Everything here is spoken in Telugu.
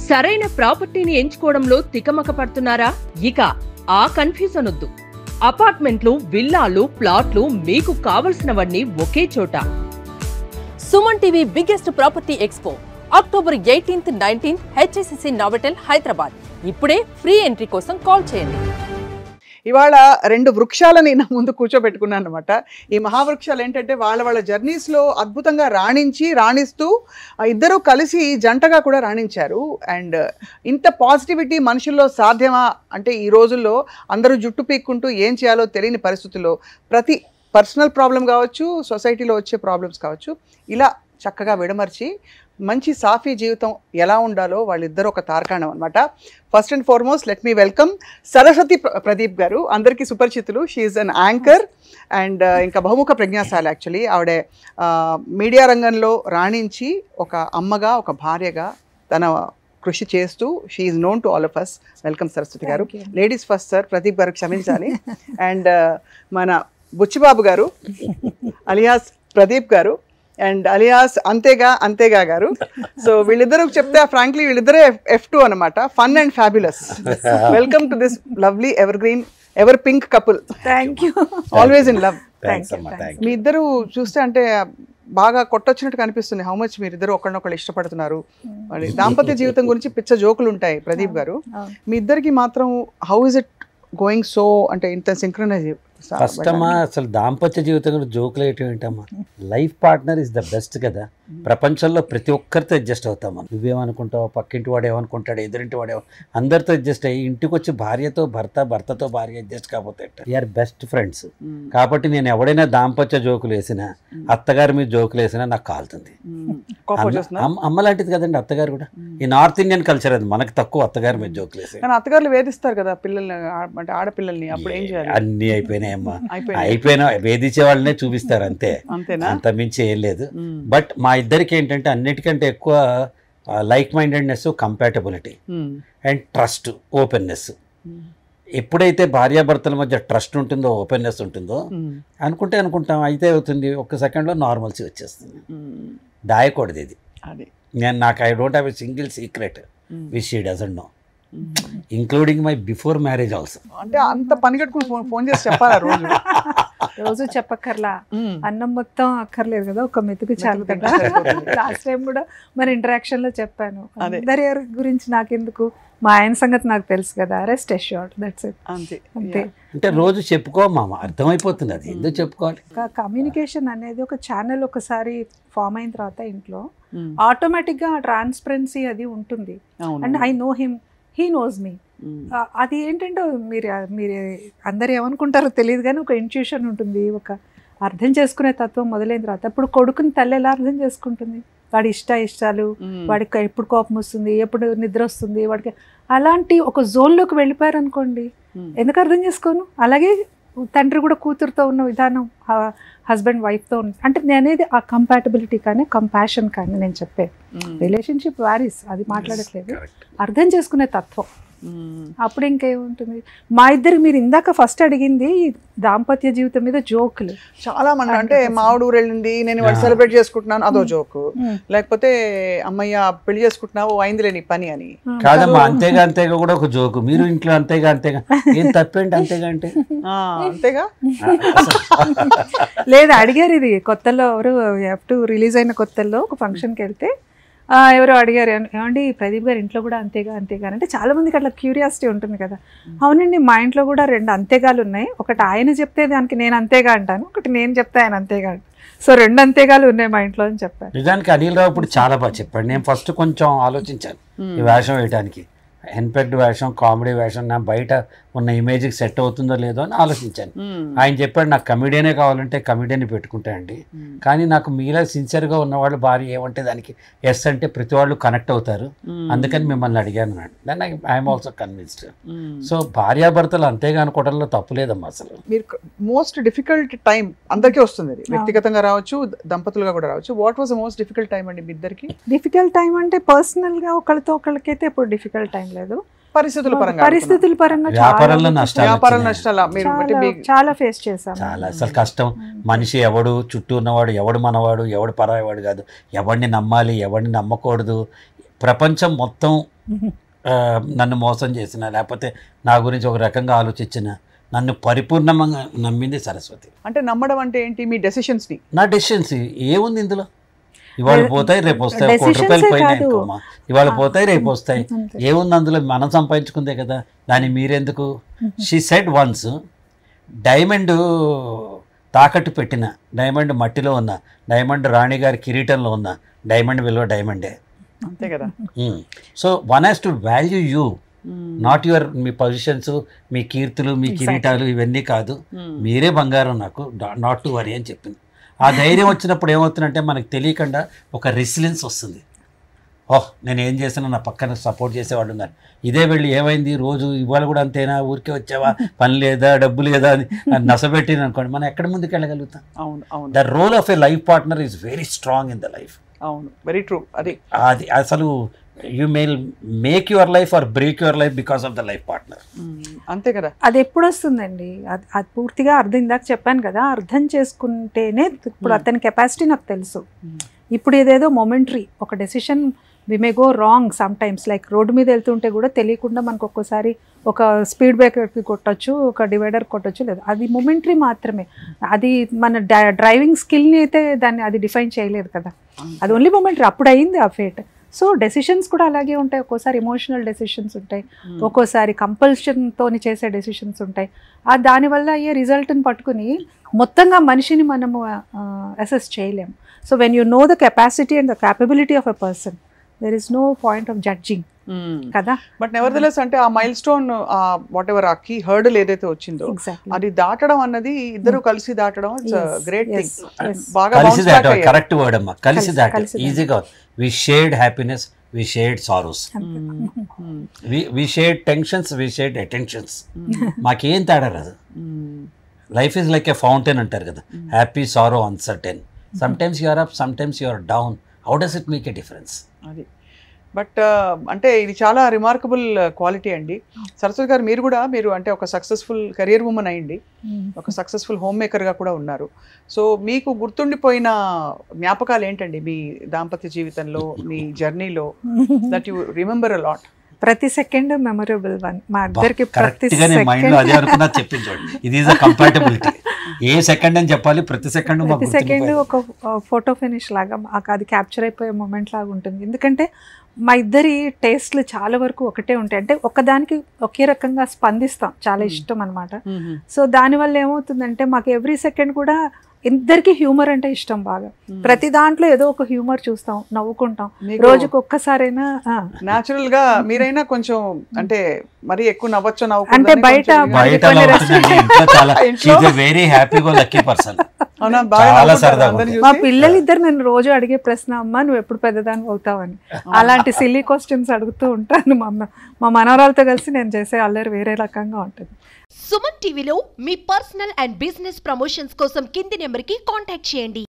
సరైన ప్రాపర్టీని ఎంచుకోవడంలో తికమక పడుతున్నారా? ఇక ఆ కన్ఫ్యూజన్ వద్దు. అపార్ట్మెంట్లు, విల్లాలు, ప్లాట్లు మీకు కావలసినవన్నీ ఒకే చోట. Suman TV biggest property expo October 18th, 19th HSCC Novotel Hyderabad. ఇప్పుడే ఫ్రీ ఎంట్రీ కోసం కాల్ చేయండి. ఇవాళ రెండు వృక్షాలని నా ముందు కూర్చోబెట్టుకున్నాను అనమాట. ఈ మహావృక్షాలు ఏంటంటే వాళ్ళ జర్నీస్లో అద్భుతంగా రాణిస్తూ ఇద్దరూ కలిసి జంటగా కూడా రాణించారు. అండ్ ఇంత పాజిటివిటీ మనుషుల్లో సాధ్యమా అంటే ఈ రోజుల్లో అందరూ జుట్టు పీక్కుంటూ ఏం చేయాలో తెలియని పరిస్థితుల్లో ప్రతి పర్సనల్ ప్రాబ్లం కావచ్చు, సొసైటీలో వచ్చే ప్రాబ్లమ్స్ కావచ్చు, ఇలా చక్కగా విడమర్చి మంచి సాఫీ జీవితం ఎలా ఉండాలో వాళ్ళిద్దరూ ఒక తార్కాణం అనమాట. First and foremost let me welcome Saraswati Pradeep garu. అందరికీ సుపరిచితులు. She is an anchor and ఇంకా బహుముఖ ప్రజ్ఞాశాలి. యాక్చువల్లీ ఆవిడ మీడియా రంగంలో రాణించి ఒక అమ్మగా, ఒక భార్యగా తన కృషి చేస్తూ she is known to all of us. Welcome Saraswati garu. Ladies first sir, Pradeep గారు క్షమించాలి. అండ్ మన బుచ్చిబాబు గారు అలియాస్ ప్రదీప్ గారు అండ్ అలియాస్ అంతేగా గారు. సో వీళ్ళిద్దరూ చెప్తే ఫ్రాంక్లీ వీళ్ళిద్దరే F2 అనమాట. Fun and fabulous. Welcome to this lovely evergreen ever pink couple. Thank you. Always in love. మీ ఇద్దరు చూస్తే అంటే బాగా కొట్టొచ్చినట్టు కనిపిస్తుంది. హౌ మచ్ మీరిద్దరు ఒకళ్ళనొకళ్ళు ఇష్టపడుతున్నారు. మరి దాంపత్య జీవితం గురించి పిచ్చ జోకులు ఉంటాయి ప్రదీప్ గారు. మీ ఇద్దరికి మాత్రం how is it going so అంటే ఇంత సింక్రనైజ్? కష్టమా అసలు దాంపత్య జీవితం కూడా జోకులు ఏంటమ్మా. Life partner is the best కదా. ప్రపంచంలో ప్రతి ఒక్కరితో అడ్జస్ట్ అవుతాం మనం. నువ్వేమనుకుంటావు, పక్కింటి వాడు ఏమనుకుంటాడు, ఎదురింటి వాడు అందరితో అడ్జస్ట్ అయ్యి ఇంటికి వచ్చి భార్యతో భర్తతో భార్య అడ్జస్ట్ కాకపోతే వీఆర్ బెస్ట్ ఫ్రెండ్స్. కాబట్టి నేను ఎవడైనా దాంపత్య జోకులు వేసినా, అత్తగారి మీద జోకులు వేసినా నాకు కాలుతుంది. అమ్మ లాంటిది కదండి అత్తగారు కూడా. ఈ నార్త్ ఇండియన్ కల్చర్ అది మనకు తక్కువ అత్తగారి మీద జోకులు వేసి. అత్తగారులు వేధిస్తారు కదా పిల్లల్ని, అంటే ఆడపిల్లల్ని. అప్పుడు ఏం చేయాలి? అన్ని అయిపోయినా వేధించే వాళ్ళనే చూపిస్తారు అంతే, అంత మించి ఏం లేదు. బట్ మా ఇద్దరికి ఏంటంటే అన్నిటికంటే ఎక్కువ like mindedness, compatibility and trust, openness. ఎప్పుడైతే భార్యాభర్తల మధ్య ట్రస్ట్ ఉంటుందో, ఓపెన్నెస్ ఉంటుందో అనుకుంటాం అయితే అవుతుంది. ఒక్క సెకండ్లో నార్మల్సీ వచ్చేస్తుంది. దాయకూడదు ఇది. నాకు I don't have a single secret which she doesn't know, including my before marriage also. అంటే అంత పని కట్టుకుని ఫోన్ చేసి చెప్పాలా? రోజు చెప్పక్కర్లా, అన్నం మొత్తం అక్కర్లేదు కదా, ఒక మెతుకు చాలు కదా. లాస్ట్ టైం కూడా మన ఇంటరాక్షన్ లో చెప్పాను, అందరి గురించి నాకెందుకు, మా ఆయన సంగతి నాకు తెలుసు కదా, రెస్ట్ అష్యూర్డ్, దట్స్ ఇట్. అంతే. అంటే రోజు చెప్పుకోమా, అర్థమైపోతుంది అది ఎందుకు చెప్పుకోవాలి. కమ్యూనికేషన్ అనేది ఒక ఛానల్ ఒకసారి ఫామ్ అయిన తర్వాత ఇంట్లో ఆటోమేటిక్ గా ట్రాన్స్పరెన్సీ అది ఉంటుంది. And I know him, he knows me. అది ఏంటంటే మీరు అందరు ఏమనుకుంటారో తెలియదు కానీ ఒక ఇంట్యూషన్ ఉంటుంది, ఒక అర్థం చేసుకునే తత్వం మొదలైన తర్వాత ఇప్పుడు కొడుకుని తల్లి ఎలా అర్థం చేసుకుంటుంది, వాడి ఇష్టాలు, వాడికి ఎప్పుడు కోపం వస్తుంది, ఎప్పుడు నిద్ర వస్తుంది, వాడికి అలాంటి ఒక జోన్లోకి వెళ్ళిపోయారు అనుకోండి, ఎందుకు అర్థం చేసుకోను. అలాగే తండ్రి కూడా కూతురుతో ఉన్న విధానం, హస్బెండ్ వైఫ్తో ఉంది. అంటే నేనేది ఆ కంపాటబిలిటీ కానీ కంపాషన్ కానీ నేను చెప్పే రిలేషన్షిప్ వారీస్, అది మాట్లాడట్లేదు, అర్థం చేసుకునే తత్వం. అప్పుడు ఇంకేముంటుంది. మా ఇద్దరు మీరు ఇందాక ఫస్ట్ అడిగింది దాంపత్య జీవితం మీద జోకులు చాలా మంది. అంటే మామిడి ఊరు వెళ్ళింది, నేను వాడు సెలబ్రేట్ చేసుకుంటున్నాను, అదో జోకు. లేకపోతే అమ్మయ్య పెళ్లి చేసుకుంటున్నావు, అయిందిలే నీ పని అని. కాదమ్మా, అంతేగా కూడా ఒక జోకు. మీరు ఇంట్లో అంతేగా ఏం తప్పేంటి అంతేగా అంటే అంతేగా లేదు. అడిగారు ఇది కొత్తలో, ఎవరు F2 రిలీజ్ అయిన కొత్తల్లో ఒక ఫంక్షన్కి వెళ్తే ఎవరో అడిగారు, ఏమండి ప్రదీప్ గారు ఇంట్లో కూడా అంతేగా అంటే చాలా మందికి అట్లా క్యూరియాసిటీ ఉంటుంది కదా. అవునండి, మా ఇంట్లో కూడా 2 అంతేగాలు ఉన్నాయి, ఒకటి ఆయన చెప్తే దానికి నేను అంతేగా అంటాను, ఒకటి నేను చెప్తే ఆయన అంతేగా అంటాను. సో 2 అంతేగాలు ఉన్నాయి మా ఇంట్లో అని చెప్పాను. నిజానికి అనిల్ రావు ఇప్పుడు చాలా బాగా చెప్పాడు. నేను ఫస్ట్ కొంచెం ఆలోచించాను ఈ వేషం వేయడానికి. ఎన్పెక్డ్ వేషం, కామెడీ వేషం, నా బయట ఉన్న ఇమేజ్కి సెట్ అవుతుందో లేదో అని ఆలోచించాను. ఆయన చెప్పాడు నాకు కమెడియనే కావాలంటే కమెడియన్ పెట్టుకుంటాయండి, కానీ నాకు మీలా సిన్సియర్గా ఉన్నవాళ్ళు భార్య ఏమంటే దానికి ఎస్ అంటే ప్రతి వాళ్ళు కనెక్ట్ అవుతారు, అందుకని మిమ్మల్ని అడిగాను అన్నాడు. Then I'm also convinced. So భార్యాభర్తలు అంతేగా అనుకోవడంలో తప్పు లేదమ్మా. అసలు మీరు మోస్ట్ డిఫికల్ట్ టైం అందరికీ వస్తుంది, వ్యక్తిగతంగా రావచ్చు, దంపతులుగా కూడా రావచ్చు. What was the most difficult time అండి మీ ఇద్దరికి? డిఫికల్ట్ టైం అంటే పర్సనల్గా ఒకళ్ళతో ఒకళ్ళకైతే ఇప్పుడు డిఫికల్ట్ టైం లేదు, పరిస్థితుల పరంగా చాలా ఫేస్ చేశాం. చాలా అసలు కష్టం. మనిషి ఎవడు చుట్టూ ఉన్నవాడు, ఎవడు మనవాడు, ఎవడు పరాయవాడు కాదు, ఎవడిని నమ్మాలి, ఎవడిని నమ్మకూడదు, ప్రపంచం మొత్తం నన్ను మోసం చేసిన, లేకపోతే నా గురించి ఒక రకంగా ఆలోచించిన, నన్ను పరిపూర్ణంగా నమ్మింది సరస్వతి. అంటే నమ్మడం అంటే ఏంటి? మీ డెసిషన్స్ని. నా డెసిషన్స్ ఏముంది ఇందులో? ఇవాళ పోతాయి రేపు వస్తాయి. ₹1 కోటి పోయినాయి అనుకోమా, ఇవాళ పోతాయి రేపు వస్తాయి. ఏముంది అందులో? మనం సంపాదించుకుందే కదా, దాన్ని మీరెందుకు? షీ సెడ్ వన్స్, డైమండ్ తాకట్టు పెట్టిన, డైమండ్ మట్టిలో ఉన్న, డైమండ్ రాణి గారి కిరీటంలో ఉన్న, డైమండ్ విలువ డైమండే. అంతే కదా. So one has to value you, not your మీ పొజిషన్స్, మీ కీర్తులు, మీ కిరీటాలు, ఇవన్నీ కాదు. మీరే బంగారం నాకు, నాట్ టు వరీ అని చెప్పింది. ఆ ధైర్యం వచ్చినప్పుడు ఏమవుతుందంటే మనకు తెలియకుండా ఒక రెసిలెన్స్ వస్తుంది. ఓహ్, నేను ఏం చేసినా నా పక్కన సపోర్ట్ చేసేవాడు ఉన్నారు. ఇదే వెళ్ళి ఏమైంది రోజు ఇవాళ కూడా అంతేనా, ఊరికే వచ్చావా, పని లేదా, డబ్బు లేదా అని నసబెట్టిన అనుకోండి, మనం ఎక్కడ ముందుకు వెళ్ళగలుగుతాం? అవును అవును. The role of a life partner is very strong in the life. అవును, వెరీ ట్రూ. అది అసలు you may make your life or break your life because of the life partner. అంతే కదా. అది ఎప్పుడు వస్తుందండి? అది పూర్తిగా అర్థం, ఇందాక చెప్పాను కదా, అర్థం చేసుకుంటేనే. ఇప్పుడు అతని కెపాసిటీ నాకు తెలుసు. ఇప్పుడు ఇదేదో మొమెంటరీ ఒక decision, we may go wrong sometimes. Like road మీద వెళ్తుంటే కూడా తెలియకుండా మనకు ఒక్కోసారి ఒక స్పీడ్ బ్రేకర్కి కొట్టచ్చు, ఒక డివైడర్ కొట్టచ్చు. లేదు, అది మొమెంటరీ మాత్రమే. అది మన డ్రైవింగ్ స్కిల్ని అయితే దాన్ని అది డిఫైన్ చేయలేదు కదా, అది ఓన్లీ మొమెంటరీ. అప్పుడు అయింది ఆ ఫేట్. సో డెసిషన్స్ కూడా అలాగే ఉంటాయి. ఒక్కోసారి ఎమోషనల్ డెసిషన్స్ ఉంటాయి, ఒక్కోసారి కంపల్షన్తో చేసే డెసిషన్స్ ఉంటాయి. దానివల్ల అయ్యే రిజల్ట్ని పట్టుకుని మొత్తంగా మనిషిని మనము అసెస్ చేయలేము. So when you know the capacity and the capability of a person, there is no point of judging కదా. బట్ నెవర్దలెస్ అంటే ఆ మైల్ స్టోన్, వాట్ ఎవర్, ఆ కీ హర్డల్ ఏదైతే వచ్చిందో అది దాటడం అన్నది ఇద్దరు కలిసి దాటడం, ఇట్స్ గ్రేట్ థింగ్. బాగా కలిసి దాటం కరెక్ట్ వర్డ్ అమ్మా, కలిసి దాటం ఈజీగా. We shared happiness, we shared sorrows, we shared tensions, we shared attentions. మాకేం తేడా రాదు. Life is like a fountain అంటారు కదా, happy, sorrow, uncertain. Sometimes you are up, sometimes you are down. How does it make a difference? అది బట్ అంటే ఇది చాలా రిమార్కబుల్ క్వాలిటీ అండి. సరస్వతి గారు, మీరు అంటే ఒక సక్సెస్ఫుల్ కెరియర్ ఉమెన్ అయ్యండి, ఒక సక్సెస్ఫుల్ హోమ్ మేకర్గా కూడా ఉన్నారు. సో మీకు గుర్తుండిపోయిన జ్ఞాపకాలు ఏంటండి మీ దాంపత్య జీవితంలో, మీ జర్నీలో, that you remember a lot? ప్రతి సెకండ్ మెమరబుల్ వన్. మా ఇద్దరికి ప్రతి ఏ సెకండ్ అని చెప్పాలి, ప్రతి సెకండ్ ఒక ఫోటో ఫినిష్ లాగా మాకు అది క్యాప్చర్ అయిపోయే మూమెంట్ లాగా ఉంటుంది. ఎందుకంటే మా ఇద్దరి టేస్ట్లు చాలా వరకు ఒకటే ఉంటాయి. అంటే ఒకదానికి ఒకే రకంగా స్పందిస్తాం, చాలా ఇష్టం అనమాట. సో దానివల్ల ఏమవుతుందంటే మాకు ఎవ్రీ సెకండ్ కూడా ఇద్దరికి హ్యూమర్ అంటే ఇష్టం బాగా. ప్రతి దాంట్లో ఏదో ఒక హ్యూమర్ చూస్తాం, నవ్వుకుంటాం. రోజుకి ఒక్కసారైనా న్యాచురల్ గా మీరైనా కొంచెం అంటే మరి ఎక్కువ నవ్వచ్చు, అంటే బయట మా పిల్లలు ఇద్దరు నన్ను రోజు అడిగే ప్రశ్న, అమ్మ నువ్వు ఎప్పుడు పెద్దదాన్ని అవుతావని. అలాంటి సిల్లీ క్వశ్చన్స్ అడుగుతూ ఉంటాను. మా మనవరాలతో కలిసి నేను చేసే అల్లరి వేరే రకంగా ఉంటుంది. సుమన్ టీవీలో మీ పర్సనల్ అండ్ బిజినెస్ ప్రమోషన్స్ కోసం కింది నెంబర్కి కాంటాక్ట్ చేయండి.